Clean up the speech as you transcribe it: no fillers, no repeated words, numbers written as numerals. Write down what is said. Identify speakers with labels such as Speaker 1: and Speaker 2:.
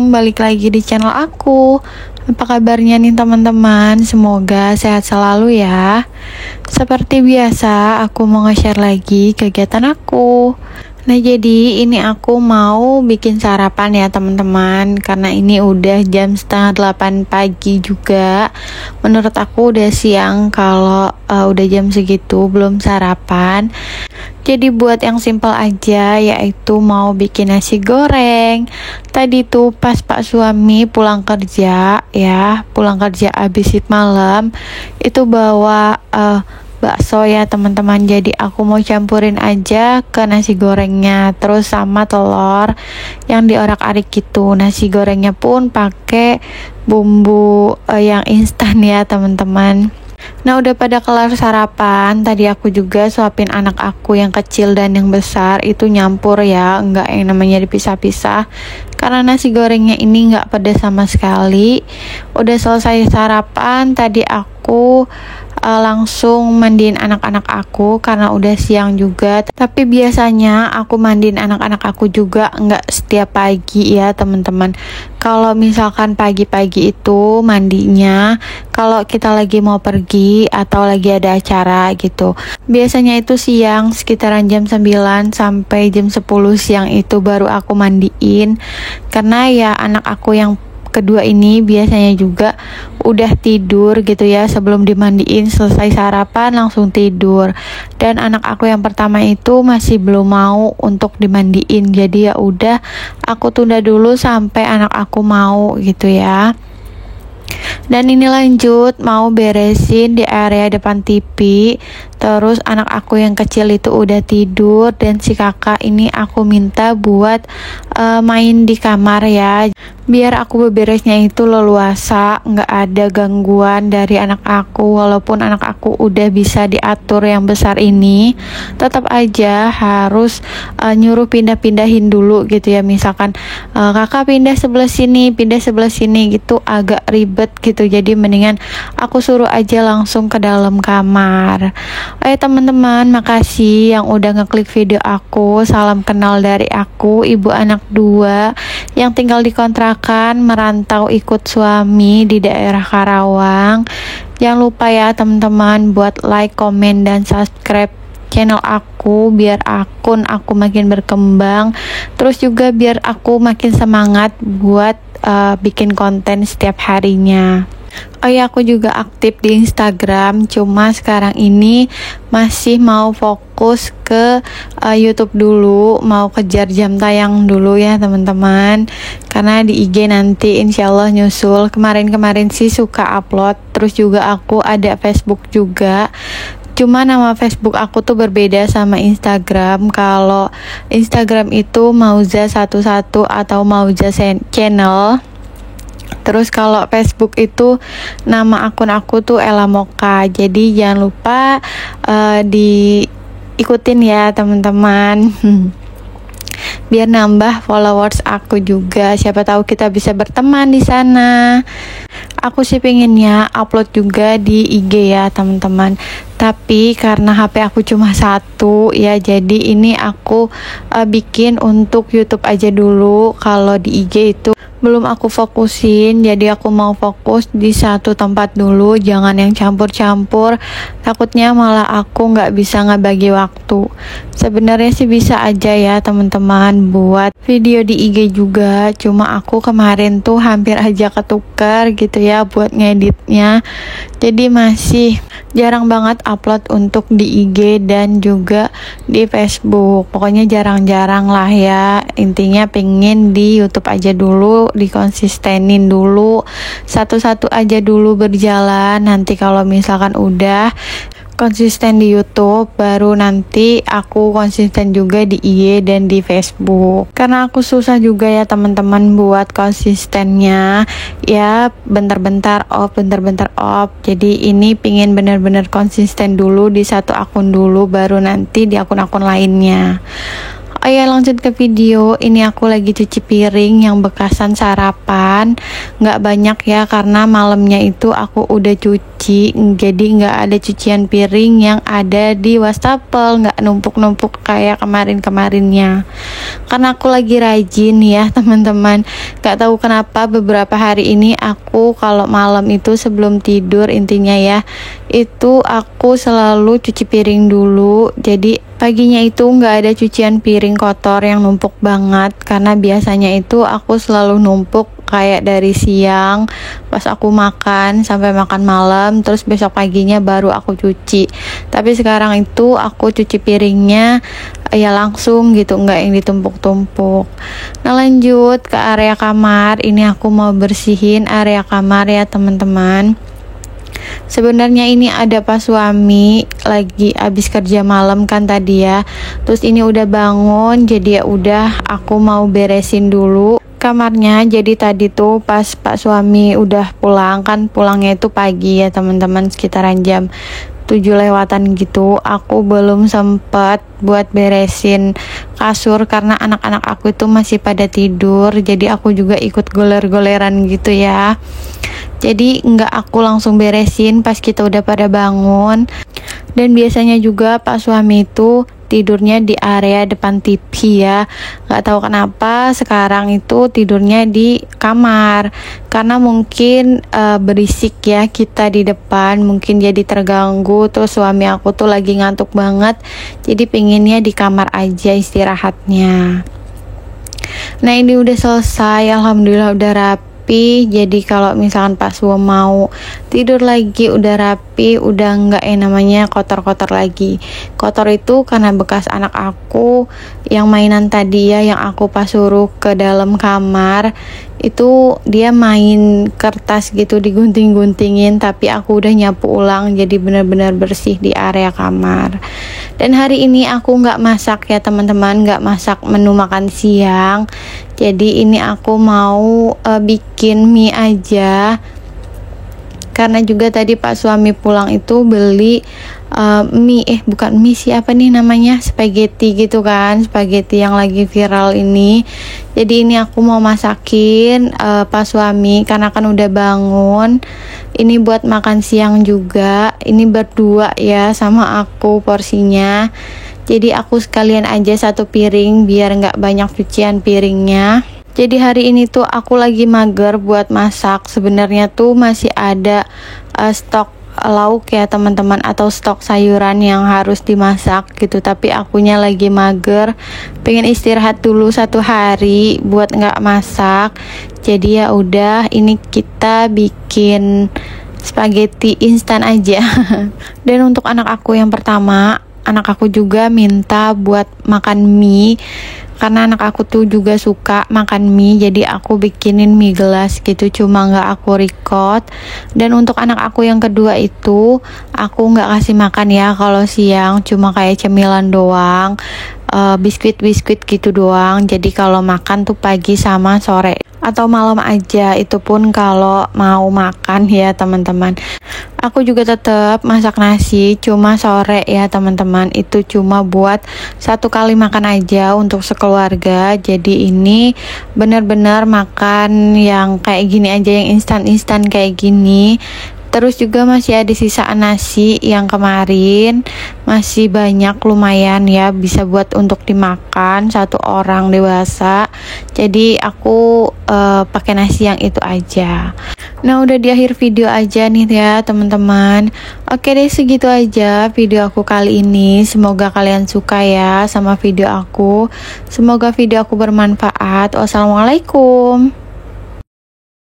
Speaker 1: Assalamualaikum, balik lagi di channel aku. Apa kabarnya nih teman-teman? Semoga sehat selalu ya. Seperti biasa, aku mau nge-share lagi kegiatan aku. Nah, jadi ini aku mau bikin sarapan ya teman-teman, karena ini udah jam setengah 8 pagi juga. Menurut aku udah siang kalau udah jam segitu belum sarapan. Jadi buat yang simple aja, yaitu mau bikin nasi goreng. Tadi tuh pas Pak suami pulang kerja abis shift malam, itu bawa bakso ya teman-teman. Jadi aku mau campurin aja ke nasi gorengnya, terus sama telur yang diorak-arik gitu. Nasi gorengnya pun pakai bumbu yang instan ya teman-teman. Nah, udah pada kelar sarapan. Tadi aku juga suapin anak aku yang kecil dan yang besar, itu nyampur ya, enggak yang namanya dipisah-pisah, karena nasi gorengnya ini enggak pedas sama sekali. Udah selesai sarapan, tadi aku langsung mandiin anak-anak aku karena udah siang juga. Tapi biasanya aku mandiin anak-anak aku juga enggak setiap pagi ya teman-teman. Kalau misalkan pagi-pagi itu mandinya kalau kita lagi mau pergi atau lagi ada acara gitu. Biasanya itu siang sekitaran jam 9 sampai jam 10 siang itu baru aku mandiin, karena ya anak aku yang kedua ini biasanya juga udah tidur gitu ya, sebelum dimandiin selesai sarapan langsung tidur. Dan anak aku yang pertama itu masih belum mau untuk dimandiin, jadi ya udah aku tunda dulu sampai anak aku mau gitu ya. Dan ini lanjut mau beresin di area depan TV. Terus anak aku yang kecil itu udah tidur, dan si kakak ini aku minta buat main di kamar ya, biar aku beberesnya itu leluasa, nggak ada gangguan dari anak aku. Walaupun anak aku udah bisa diatur yang besar ini, tetap aja harus nyuruh pindah-pindahin dulu gitu ya. Misalkan kakak pindah sebelah sini gitu, agak ribet gitu. Jadi mendingan aku suruh aja langsung ke dalam kamar. Teman-teman, makasih yang udah ngeklik video aku. Salam kenal dari aku, ibu anak 2 yang tinggal di kontrakan, merantau ikut suami di daerah Karawang. Jangan lupa ya teman-teman buat like, komen, dan subscribe channel aku biar akun aku makin berkembang. Terus juga biar aku makin semangat buat bikin konten setiap harinya. Oh ya, aku juga aktif di Instagram, cuma sekarang ini masih mau fokus ke YouTube dulu, mau kejar jam tayang dulu ya teman-teman. Karena di IG nanti insyaallah nyusul. Kemarin sih suka upload, terus juga aku ada Facebook juga. Cuma nama Facebook aku tuh berbeda sama Instagram. Kalau Instagram itu Mauza11 atau Mauza Channel. Terus kalau Facebook itu nama akun aku tuh Ella Moka. Jadi jangan lupa diikutin ya teman-teman. Biar nambah followers aku juga. Siapa tahu kita bisa berteman di sana. Aku sih pengennya upload juga di IG ya teman-teman. Tapi karena HP aku cuma satu ya, jadi ini aku bikin untuk YouTube aja dulu. Kalau di IG itu belum aku fokusin, jadi aku mau fokus di satu tempat dulu, jangan yang campur-campur. Takutnya malah aku nggak bisa ngebagi waktu. Sebenarnya sih bisa aja ya teman-teman buat video di IG juga, cuma aku kemarin tuh hampir aja ketukar gitu ya buat ngeditnya. Jadi masih jarang banget upload untuk di IG dan juga di Facebook. Pokoknya jarang-jarang lah ya. Intinya pengen di YouTube aja dulu, dikonsistenin dulu, satu-satu aja dulu berjalan. Nanti kalau misalkan udah konsisten di YouTube, baru nanti aku konsisten juga di IG dan di Facebook. Karena aku susah juga ya teman-teman buat konsistennya, ya bentar-bentar off. Jadi ini pingin bener-bener konsisten dulu di satu akun dulu, baru nanti di akun-akun lainnya. Oh ya, lanjut ke video. Ini aku lagi cuci piring yang bekasan sarapan. Nggak banyak ya, karena malamnya itu aku udah cuci. Jadi nggak ada cucian piring yang ada di wastafel, nggak numpuk-numpuk kayak kemarin-kemarinnya. Karena aku lagi rajin ya teman-teman. Nggak tahu kenapa beberapa hari ini aku kalau malam itu sebelum tidur, intinya ya, itu aku selalu cuci piring dulu. Jadi paginya itu nggak ada cucian piring kotor yang numpuk banget, karena biasanya itu aku selalu numpuk kayak dari siang pas aku makan sampai makan malam, terus besok paginya baru aku cuci. Tapi sekarang itu aku cuci piringnya ya langsung gitu, nggak yang ditumpuk-tumpuk. Nah, lanjut ke area kamar. Ini aku mau bersihin area kamar ya teman-teman. Sebenarnya ini ada pas suami lagi habis kerja malam kan tadi ya. Terus ini udah bangun, jadi ya udah aku mau beresin dulu kamarnya. Jadi tadi tuh pas Pak suami udah pulang, kan pulangnya itu pagi ya teman-teman, sekitaran jam 7 lewatan gitu. Aku belum sempet buat beresin kasur karena anak-anak aku itu masih pada tidur. Jadi aku juga ikut goler-goleran gitu ya. Jadi nggak aku langsung beresin pas kita udah pada bangun. Dan biasanya juga Pak suami itu tidurnya di area depan TV ya. Nggak tahu kenapa sekarang itu tidurnya di kamar, karena mungkin berisik ya kita di depan, mungkin jadi terganggu. Terus suami aku tuh lagi ngantuk banget, jadi pengennya di kamar aja istirahatnya. Nah, ini udah selesai, alhamdulillah udah rapi. Jadi kalau misalkan Pak Suwo mau tidur lagi udah rapi, udah nggak namanya kotor-kotor lagi. Kotor itu karena bekas anak aku yang mainan tadi ya, yang aku pas suruh ke dalam kamar. Itu dia main kertas gitu, digunting-guntingin, tapi aku udah nyapu ulang, jadi benar-benar bersih di area kamar. Dan hari ini aku nggak masak ya teman-teman, nggak masak menu makan siang. Jadi ini aku mau bikin mie aja, karena juga tadi Pak suami pulang itu beli mie, bukan mie sih, apa nih namanya, spaghetti gitu kan, spaghetti yang lagi viral ini. Jadi ini aku mau masakin Pak suami karena kan udah bangun. Ini buat makan siang juga, ini berdua ya sama aku porsinya. Jadi aku sekalian aja satu piring biar nggak banyak cucian piringnya. Jadi hari ini tuh aku lagi mager buat masak. Sebenarnya tuh masih ada stok lauk ya teman-teman, atau stok sayuran yang harus dimasak gitu. Tapi akunya lagi mager, pengen istirahat dulu satu hari buat nggak masak. Jadi ya udah, ini kita bikin spaghetti instan aja. Dan untuk anak aku yang pertama, anak aku juga minta buat makan mie, karena anak aku tuh juga suka makan mie. Jadi aku bikinin mie gelas gitu, cuma nggak aku record. Dan untuk anak aku yang kedua itu aku nggak kasih makan ya kalau siang, cuma kayak cemilan doang, biskuit-biskuit gitu doang. Jadi kalau makan tuh pagi sama sore atau malam aja, itu pun kalau mau makan ya teman-teman. Aku juga tetap masak nasi, cuma sore ya teman-teman, itu cuma buat satu kali makan aja untuk sekeluarga. Jadi ini benar-benar makan yang kayak gini aja, yang instan-instan kayak gini. Terus juga masih ada sisaan nasi yang kemarin, masih banyak, lumayan ya, bisa buat untuk dimakan satu orang dewasa. Jadi aku pakai nasi yang itu aja. Nah, udah di akhir video aja nih ya teman-teman. Oke deh, segitu aja video aku kali ini. Semoga kalian suka ya sama video aku. Semoga video aku bermanfaat. Wassalamualaikum.